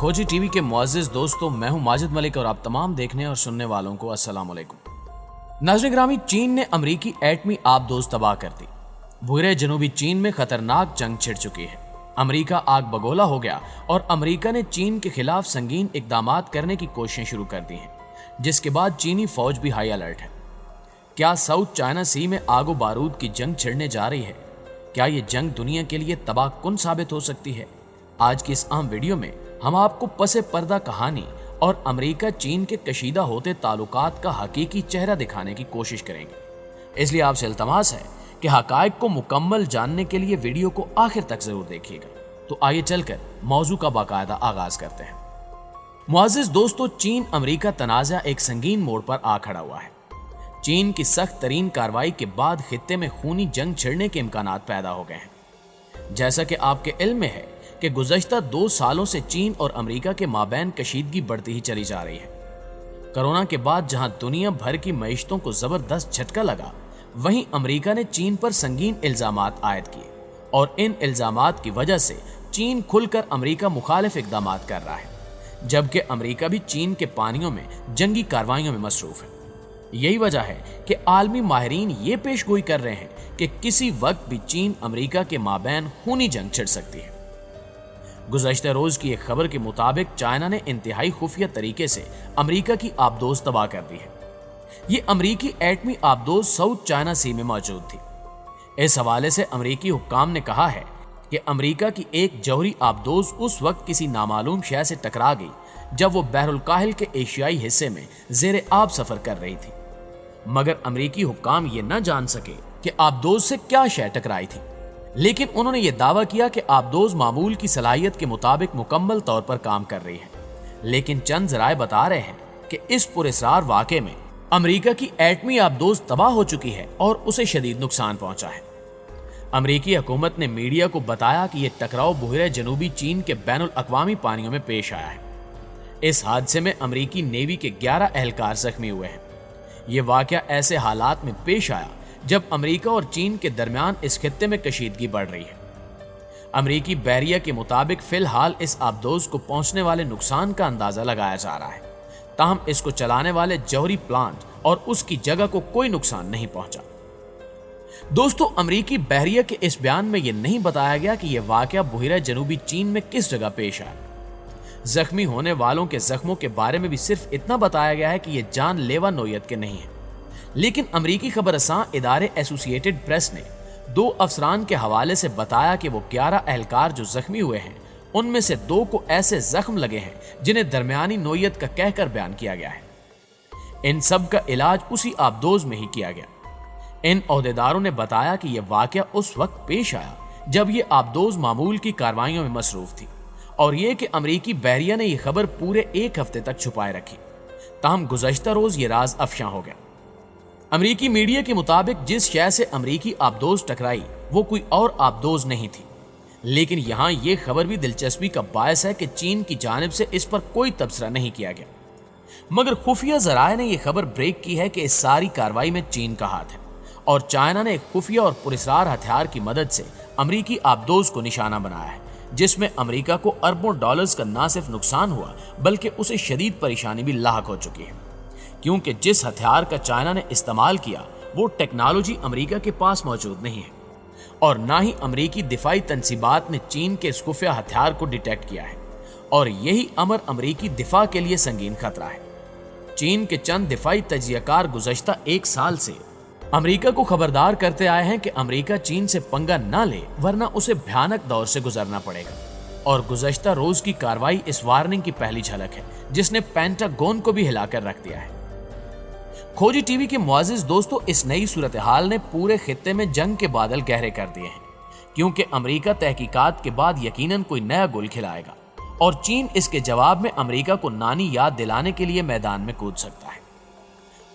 खोजी टीवी के मुअज़्ज़िज़ दोस्तों, मैं हूं माजिद मलिक और आप तमाम देखने और सुनने वालों को अस्सलाम वालेकुम। नाज़रीन ग्रामी, चीन ने अमरीकी एटमी आबदोज़ तबाह कर दी। भूरे जनूबी चीन में खतरनाक जंग छिड़ चुकी है। अमरीका आग बगोला हो गया और अमरीका ने चीन के खिलाफ संगीन इकदामात करने की कोशिशें शुरू कर दी हैं, जिसके बाद चीनी फौज भी हाई अलर्ट है। क्या साउथ चाइना सी में आगो बारूद की जंग छिड़ने जा रही है? क्या ये जंग दुनिया के लिए तबाह कुन साबित हो सकती है? आज की इस अहम वीडियो में हम आपको पसे पर्दा कहानी और अमेरिका चीन के कशीदा होते ताल्लुकात का हकीकी चेहरा दिखाने की कोशिश करेंगे। इसलिए आपसे इल्तमास है कि हकायक को मुकम्मल जानने के लिए वीडियो को आखिर तक जरूर देखिएगा। तो आइए चलकर मौजू का बाकायदा आगाज करते हैं। मुअज़्ज़िज़ दोस्तों, चीन अमेरिका तनाज़ा एक संगीन मोड़ पर आ खड़ा हुआ है। चीन की सख्त तरीन कार्रवाई के बाद खित्ते में खूनी जंग छिड़ने के इम्कानात पैदा हो गए हैं। जैसा कि आपके इल्म में है कि गुज़श्ता 2 सालों से चीन और अमेरिका के माबैन कशीदगी बढ़ती ही चली जा रही है। कोरोना के बाद जहां दुनिया भर की मईशतों को जबरदस्त झटका लगा, वहीं अमेरिका ने चीन पर संगीन इल्जामात आयद किए और इन इल्जामात की वजह से चीन खुलकर अमेरिका मुखालिफ इकदामात कर रहा है, जबकि अमेरिका भी चीन के पानियों में जंगी कार्रवाइयों में मसरूफ है। यही वजह है कि आलमी माहिरीन ये पेशगोई कर रहे हैं कि किसी वक्त भी चीन अमेरिका के माबैन खूनी जंग छिड़ सकती है। गुज़श्ता रोज की एक खबर के मुताबिक चाइना ने इंतहाई खुफिया तरीके से अमेरिका की आबदोज़ तबाह कर दी है। ये अमेरिकी एटमी आबदोज़ साउथ चाइना सी में मौजूद थी। इस हवाले से अमेरिकी हुक्काम ने कहा है कि अमेरिका की एक जौहरी आबदोज़ उस वक्त किसी नामालूम शय से टकरा गई जब वो बहरुल काहिल के एशियाई हिस्से में ज़ेरे आब सफर कर रही थी, मगर अमेरिकी हुक्काम ये न जान सके कि आबदोज़ से क्या शय टकराई थी। लेकिन उन्होंने ये दावा किया कि आबदोज़ मामूल की सलाहियत के मुताबिक मुकम्मल तौर पर काम कर रही है। लेकिन चंद ज़राए बता रहे हैं कि इस पुरस्रार वाक़े में अमेरिका की एटमी आबदोज़ तबाह हो चुकी है और उसे शदीद नुकसान पहुंचा है। अमेरिकी हुकूमत ने मीडिया को बताया कि यह टकराव बहरे जनूबी चीन के बैनुल अक़वामी पानियों में पेश आया है। इस हादसे में अमेरिकी नेवी के 11 एहलकार जख्मी हुए हैं। ये वाक़या ऐसे हालात में पेश आया जब अमेरिका और चीन के दरमियान इस खित्ते में कशीदगी बढ़ रही है। अमेरिकी बहरिया के मुताबिक फिलहाल इस आबदोज़ को पहुंचने वाले नुकसान का अंदाजा लगाया जा रहा है, ताहम इसको चलाने वाले जौहरी प्लांट और उसकी जगह को कोई नुकसान नहीं पहुंचा। दोस्तों, अमेरिकी बहरिया के इस बयान में यह नहीं बताया गया कि यह वाक़या बहरा जनूबी चीन में किस जगह पेश आया। जख्मी होने वालों के जख्मों के बारे में भी सिर्फ इतना बताया गया है कि यह जानलेवा नौयत के नहीं है। लेकिन अमेरिकी खबरसां इदारे एसोसिएटेड प्रेस ने 2 अफसरान के हवाले से बताया कि वो 11 एहलकार जो जख्मी हुए हैं, उनमें से 2 को ऐसे जख्म लगे हैं जिन्हें दरमियानी नौयत का कहकर बयान किया गया है। इन सब का इलाज उसी आबदोज़ में ही किया गया। इन ओहदेदारों ने बताया कि यह वाक़या उस वक्त पेश आया जब यह आबदोज़ मामूल की कार्रवाइयों में मसरूफ थी और यह कि अमेरिकी बहरिया ने यह खबर पूरे 1 हफ्ते तक छुपाए रखी। ताहम गुज़श्ता रोज ये राज अफशां हो गया। अमेरिकी मीडिया के मुताबिक जिस शय से अमेरिकी आबदोज़ टकराई वो कोई और आबदोज़ नहीं थी। लेकिन यहाँ ये खबर भी दिलचस्पी का बायस है कि चीन की जानिब से इस पर कोई तबसरा नहीं किया गया, मगर खुफिया ज़राए ने यह खबर ब्रेक की है कि इस सारी कार्रवाई में चीन का हाथ है और चाइना ने एक खुफिया और पुरस्रार हथियार की मदद से अमेरिकी आबदोज़ को निशाना बनाया है, जिसमें अमेरिका को अरबों डॉलर्स का न सिर्फ नुकसान हुआ बल्कि उसे शदीद परेशानी भी लाहक हो चुकी है, क्योंकि जिस हथियार का चाइना ने इस्तेमाल किया वो टेक्नोलॉजी अमेरिका के पास मौजूद नहीं है और ना ही अमेरिकी दिफाई तंसीबात ने चीन के इस खुफिया हथियार को डिटेक्ट किया है और यही अमर अमेरिकी दिफा के लिए संगीन खतरा है। चीन के चंद दिफाई तजियाकार गुज़श्ता 1 साल से अमेरिका को खबरदार करते आए हैं कि अमेरिका चीन से पंगा ना ले, वरना उसे भयानक दौर से गुजरना पड़ेगा। और गुज़श्ता रोज की कार्रवाई इस वार्निंग की पहली झलक है, जिसने पेंटागन को भी हिलाकर रख दिया है। खोजी टीवी के मुअज़्ज़िज़ दोस्तों, इस नई सूरत हाल ने पूरे खित्ते में जंग के बादल गहरे कर दिए हैं, क्योंकि अमेरिका तहकीकात के बाद यकीनन कोई नया गुल खिलाएगा और चीन इसके जवाब में अमेरिका को नानी याद दिलाने के लिए मैदान में कूद सकता है।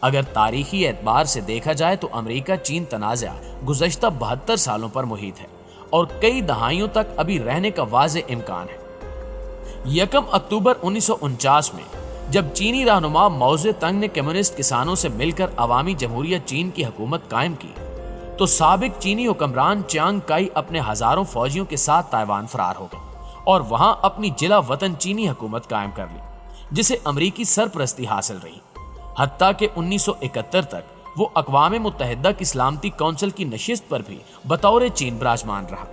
अगर तारीखी एतबार से देखा जाए तो अमेरिका चीन तनाज़ा गुज़श्ता 72 सालों पर मुहित है और कई दहाइयों तक अभी रहने का वाज़े इम्कान है। 1 अक्टूबर 1949 में जब चीनी रहनुमा माओ ज़ेतुंग ने कम्युनिस्ट किसानों से मिलकर अवामी जमहूरियत चीन की हुकूमत कायम की, तो साबिक चीनी हुक्मरान चियांग काई अपने हजारों फौजियों के साथ ताइवान फरार हो गए اور وہاں اپنی جلا وطن چینی حکومت قائم کر لی جسے امریکی سرپرستی حاصل رہی، حتیٰ کہ 1971 تک وہ اقوام متحدہ کی سلامتی کونسل کی نشست پر بھی بطور چین براجمان رہا۔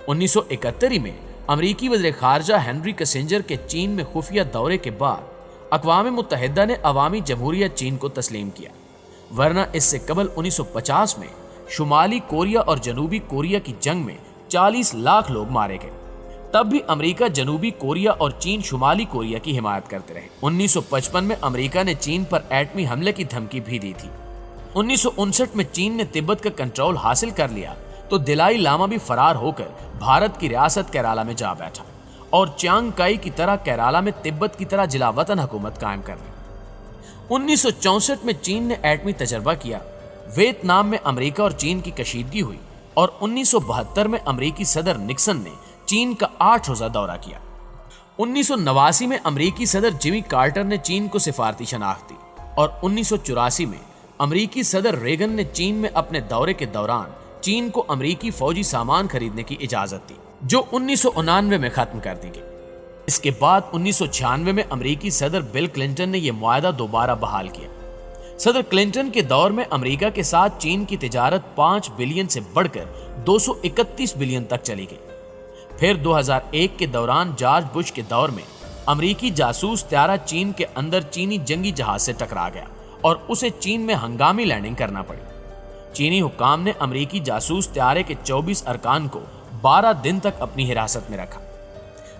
1971 میں امریکی وزیر خارجہ ہنری کسنجر کے چین میں خفیہ دورے کے بعد اقوام متحدہ نے عوامی جمہوریہ چین کو تسلیم کیا، ورنہ اس سے قبل 1950 میں شمالی کوریا اور جنوبی کوریا کی جنگ میں 40 لاکھ لوگ مارے گئے۔ تب بھی امریکہ جنوبی کوریا اور چین شمالی کوریا کی حمایت کرتے رہے۔ 1955 میں امریکہ نے چین پر ایٹمی حملے کی دھمکی بھی دی تھی۔ 1959 میں چین نے تبت کا کنٹرول حاصل کر لیا تو دلائی لاما بھی فرار ہو کر بھارت کی ریاست کیرالا میں جا بیٹھا اور چیانگ کائی کی طرح کیرالا میں تبت کی طرح جلا وطن حکومت قائم کر لی۔ 1964 میں چین نے ایٹمی تجربہ کیا، ویتنام میں امریکہ اور چین کی کشیدگی ہوئی اور 1972 میں امریکی صدر نکسن نے چین کا 8 روزہ دورہ کیا۔ 1989 میں امریکی صدر جمی کارٹر نے چین کو سفارتی شناخت دی اور 1984 میں امریکی صدر ریگن نے چین میں اپنے دورے کے دوران چین کو امریکی فوجی سامان خریدنے کی اجازت دی، جو 1999 میں ختم کر دی گئی۔ اس کے بعد 1996 میں امریکی صدر بل کلنٹن نے یہ معاہدہ دوبارہ بحال کیا۔ صدر کلنٹن کے دور میں امریکہ کے ساتھ چین کی تجارت 5 بلین سے بڑھ کر 231 بلین تک چلی گئی۔ پھر 2001 کے دوران جارج بش کے دور میں امریکی جاسوس طیارہ چین کے اندر چینی جنگی جہاز سے ٹکرا گیا اور اسے چین میں ہنگامی لینڈنگ کرنا پڑی۔ چینی حکام نے امریکی جاسوس طیارے کے 24 ارکان کو 12 دن تک اپنی حراست میں رکھا۔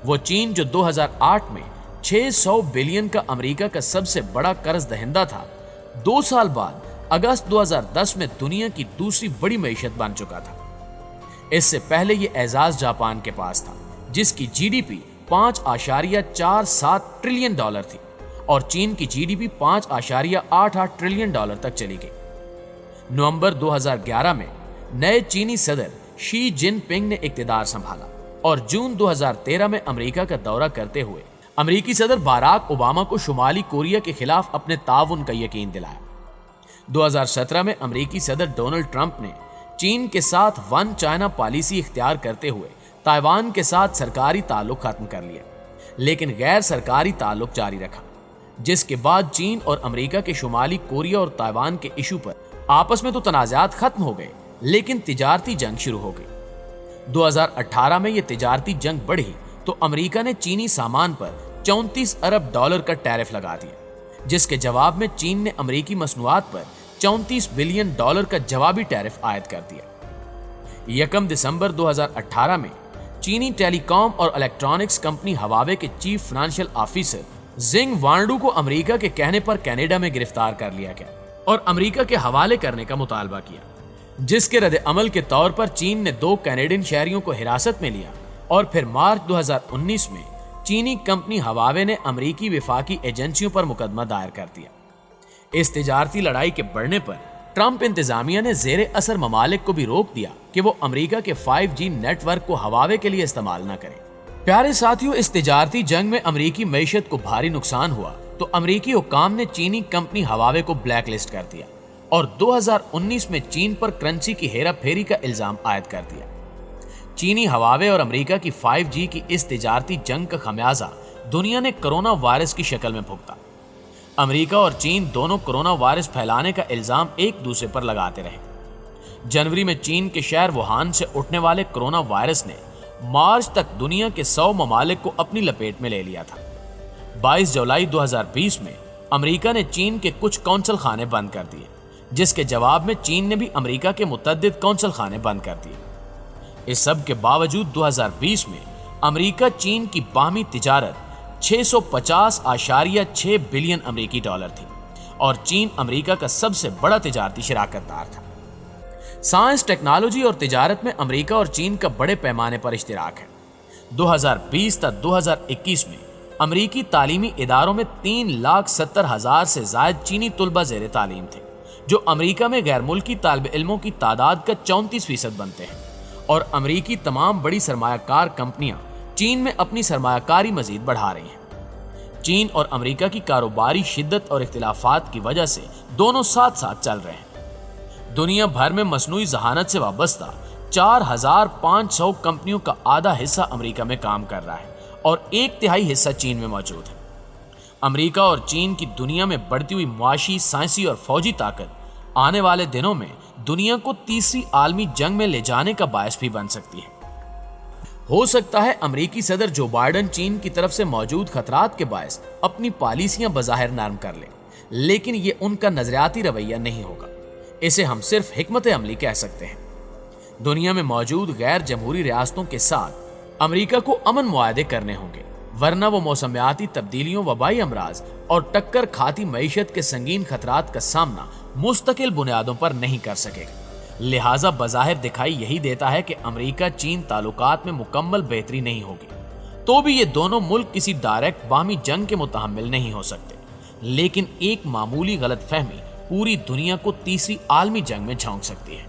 وہ چین جو 2008 میں 600 بلین کا امریکہ کا سب سے بڑا قرض دہندہ تھا، 2 سال بعد اگست 2010 میں دنیا کی دوسری بڑی معیشت بن چکا تھا۔ اس سے پہلے یہ اعزاز جاپان کے پاس تھا، جس کی GDP 5.47 trillion dollar تھی اور چین کی GDP 5.88 trillion dollar تک چلی گئی۔ نومبر 2011 میں نئے چینی صدر شی جن پنگ نے اقتدار سنبھالا اور جون 2013 میں امریکہ کا دورہ کرتے ہوئے امریکی صدر باراک اوباما کو شمالی کوریا کے خلاف اپنے تعاون کا یقین دلایا۔ 2017 میں امریکی صدر ڈونلڈ ٹرمپ نے چین کے ساتھ ون چائنا پالیسی اختیار کرتے ہوئے تائیوان کے ساتھ سرکاری تعلق ختم کر لیا، لیکن غیر سرکاری تعلق جاری رکھا، جس کے بعد چین اور امریکہ کے شمالی کوریا اور تائیوان کے ایشو پر آپس میں تو تنازعات ختم ہو گئے، لیکن تجارتی جنگ شروع ہو گئی۔ 2018 میں یہ تجارتی جنگ بڑھی تو امریکہ نے چینی سامان پر 34 ارب ڈالر کا ٹیرف لگا دیا، جس کے جواب میں چین نے امریکی مصنوعات پر 34 بلین ڈالر کا جوابی ٹیرف عائد کر دیا۔ 1 دسمبر 2018 میں چینی ٹیلی کام اور الیکٹرانکس کمپنی ہواوے کے چیف فنانشل آفیسر زنگ وانڈو کو امریکہ کے کہنے پر کینیڈا میں گرفتار کر لیا گیا اور امریکہ کے حوالے کرنے کا مطالبہ کیا، جس کے رد عمل کے طور پر چین نے 2 کینیڈین شہریوں کو حراست میں لیا اور پھر مارچ 2019 میں چینی کمپنی ہواوے نے امریکی وفاقی ایجنسیوں پر مقدمہ دائر کر دیا۔ اس تجارتی لڑائی کے بڑھنے پر ٹرمپ انتظامیہ نے زیر اثر ممالک کو بھی روک دیا کہ وہ امریکہ کے 5G نیٹ ورک کو ہواوے کے لیے استعمال نہ کریں۔ پیارے ساتھیوں، اس تجارتی جنگ میں امریکی معیشت کو بھاری نقصان ہوا تو امریکی حکام نے چینی کمپنی ہواوے کو بلیک لسٹ کر دیا اور 2019 میں چین پر کرنسی کی ہیرا پھیری کا الزام عائد کر دیا۔ چینی ہواوے اور امریکہ کی 5G کی اس تجارتی جنگ کا خمیازہ دنیا نے کرونا وائرس کی شکل میں بھگتا۔ امریکہ اور چین دونوں کرونا وائرس پھیلانے کا الزام ایک دوسرے پر لگاتے رہے۔ جنوری میں چین کے شہر ووہان سے اٹھنے والے کرونا وائرس نے مارچ تک دنیا کے 100 ممالک کو اپنی لپیٹ میں لے لیا تھا۔ 22 جولائی 2020 میں امریکہ نے چین کے کچھ قونصل خانے بند کر دیے، جس کے جواب میں چین نے بھی امریکہ کے متعدد قونصل خانے بند کر دیے۔ اس سب کے باوجود 2020 میں امریکہ چین کی باہمی تجارت 650.6 بلین امریکی ڈالر تھی اور چین امریکہ کا سب سے بڑا تجارتی شراکت دار تھا۔ سائنس، ٹیکنالوجی اور تجارت میں امریکہ اور چین کا بڑے پیمانے پر اشتراک ہے۔ 2020 تا 2021 میں امریکی تعلیمی اداروں میں 3,70,000 سے زائد چینی طلبہ زیر تعلیم تھے، جو امریکہ میں غیر ملکی طالب علموں کی تعداد کا 34% بنتے ہیں، اور امریکی تمام بڑی سرمایہ کار کمپنیاں چین میں اپنی سرمایہ کاری مزید بڑھا رہی ہیں۔ چین اور امریکہ کی کاروباری شدت اور اختلافات کی وجہ سے دونوں ساتھ ساتھ چل رہے ہیں۔ دنیا بھر میں مصنوعی ذہانت سے وابستہ 4500 कंपनियों का आधा हिस्सा अमेरिका में काम कर रहा है और 1/3 हिस्सा चीन में मौजूद है। अमेरिका और चीन की दुनिया में बढ़ती हुई मुआशी, साइंसी और फौजी ताकत आने वाले दिनों में दुनिया को तीसरी आलमी जंग में ले जाने का बायस भी बन सकती है। हो सकता है अमेरिकी सदर जो बाइडेन चीन की तरफ से मौजूद खतरात के बायस अपनी पॉलिसियां बज़ाहिर नरम कर ले, लेकिन ये उनका नजरियाती रवैया नहीं होगा। इसे हम सिर्फ हिकमत अमली कह सकते हैं। दुनिया में मौजूद गैर जमहूरी रियासतों के साथ अमेरिका को अमन मुआहदे करने होंगे, वरना वो मौसमियाती तब्दीलियों, वबाई अमराज और टक्कर खाती मईशत के संगीन खतरात का सामना मुस्तकिल बुनियादों पर नहीं कर सकेगा। लिहाजा बज़ाहिर दिखाई यही देता है कि अमेरिका चीन ताल्लुकात में मुकम्मल बेहतरी नहीं होगी, तो भी ये दोनों मुल्क किसी डायरेक्ट बाहमी जंग के मुतहम्मिल नहीं हो सकते। लेकिन एक मामूली गलतफहमी पूरी दुनिया को तीसरी आलमी जंग में झोंक सकती है।